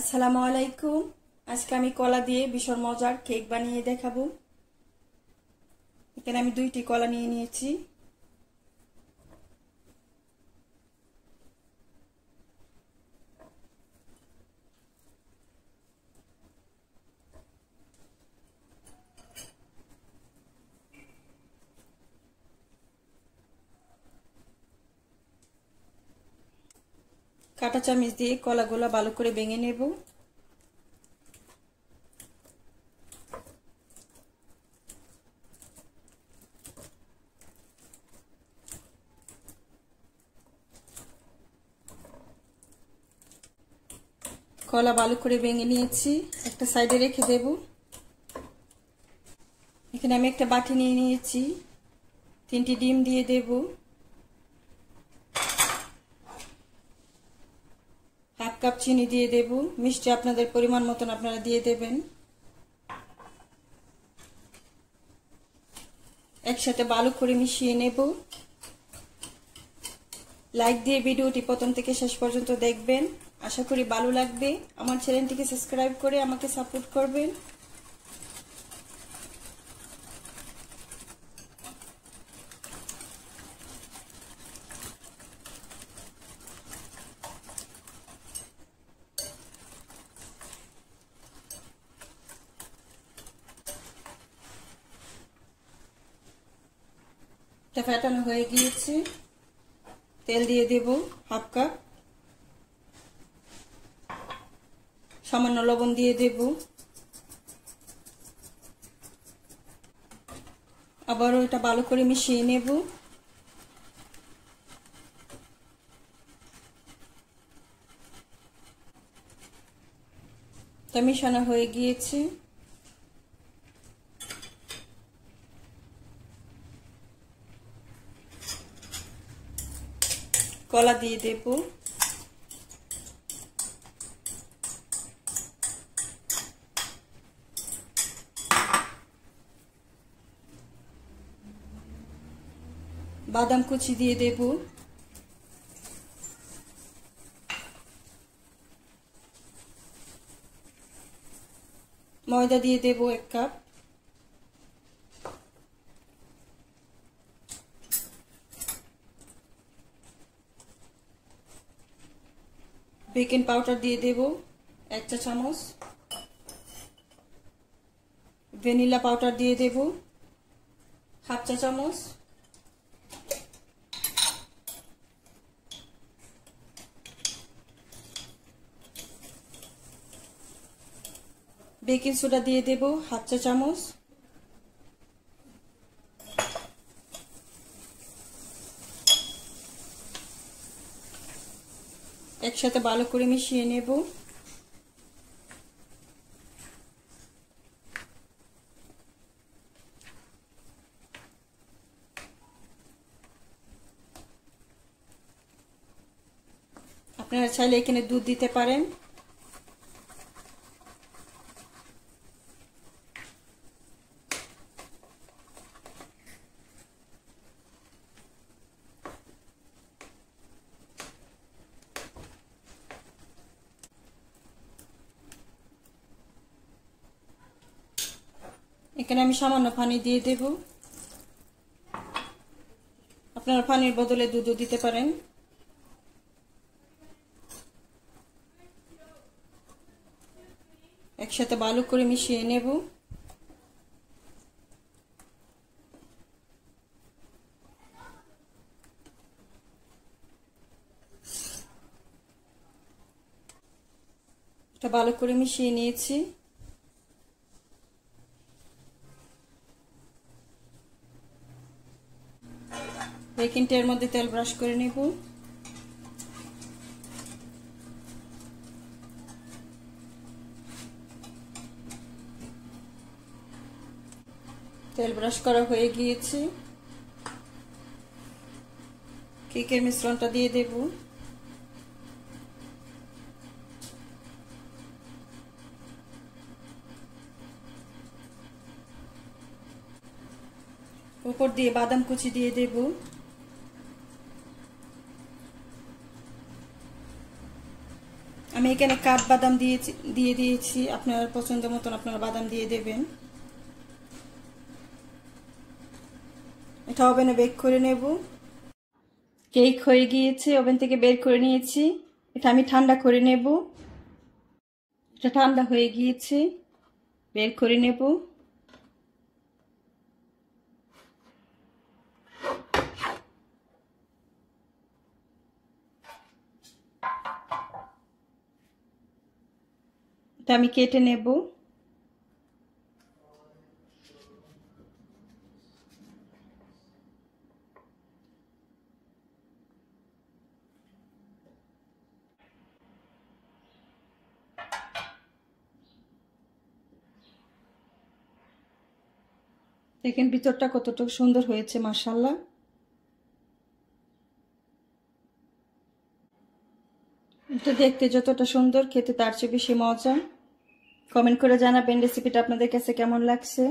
আসসালামু আলাইকুম। আজকে আমি কলা দিয়ে ভীষণ মজার কেক বানিয়ে দেখাবো। এখানে আমি 2টি কলা নিয়ে নিয়েছি। কাঁটা চামচ দিয়ে কলাগুলো ভালো করে ভেঙে নেব। কলা ভালো করে ভেঙে নিয়েছি, একটা সাইডে রেখে দেব। এখানে আমি একটা বাটি নিয়ে নিয়েছি, 3টি ডিম দিয়ে দেব। হাফ কাপ চিনি দিয়ে দেব। মিষ্টি আপনাদের পরিমাণ মতন আপনারা দিয়ে দেবেন। একসাথে ভালো করে মিশিয়ে নেব। লাইক দিয়ে ভিডিওটি প্রথম থেকে শেষ পর্যন্ত দেখবেন, আশা করি ভালো লাগবে। আমার চ্যানেলটিকে সাবস্ক্রাইব করে আমাকে সাপোর্ট করবেন। এটা ফেটানো হয়ে গিয়েছে। তেল দিয়ে দেব হাফ কাপ, সামান্য লবণ দিয়ে দেব। আবারও এটা ভালো করে মিশিয়ে নেব। তা মিশানো হয়ে গিয়েছে। কলা দিয়ে দেব। বাদাম কুচি দিয়ে দেব। ময়দা দিয়ে দেব 1 কাপ। বেকিং পাউডার দিয়ে দেব 1 চা চামচ। ভ্যানিলা পাউডার দিয়ে দেব হাফ চা চামচ। বেকিং সোডা দিয়ে দেব হাফ চা চামচ। একসাথে ভালো করে মিশিয়ে নেব। আপনারা চাইলে এখানে দুধ দিতে পারেন। এখানে আমি সামান্য পানি দিয়ে দেব। আপনারা পানির বদলে দুধও দিতে পারেন। একসাথে ভালো করে মিশিয়ে নেব। এটা ভালো করে মিশিয়ে নিয়েছি। বেকিং ট্রের মধ্যে তেল ব্রাশ করে নেব। তেল ব্রাশ করা হয়ে গিয়েছে। কেকের মিশ্রণটা দিয়ে দেব। উপর দিয়ে বাদাম কুচি দিয়ে দেব। আমি এখানে কাঠবাদাম দিয়ে দিয়েছি, আপনার পছন্দ মতন আপনারা বাদাম দিয়ে দেবেন। এটা ওভেনে বেক করে নেব। কেক হয়ে গিয়েছে, ওভেন থেকে বের করে নিয়েছি। এটা আমি ঠান্ডা করে নেব। এটা ঠান্ডা হয়ে গিয়েছে, বের করে নেব। এটা আমি কেটে নেব। দেখেন ভিতরটা কতটুকু সুন্দর হয়েছে, মাশাআল্লাহ। এটা দেখতে যতটা সুন্দর, খেতে তার চেয়ে বেশি মজা। কমেন্ট করে জানাবেন রেসিপিটা আপনাদের কাছে কেমন লাগছে।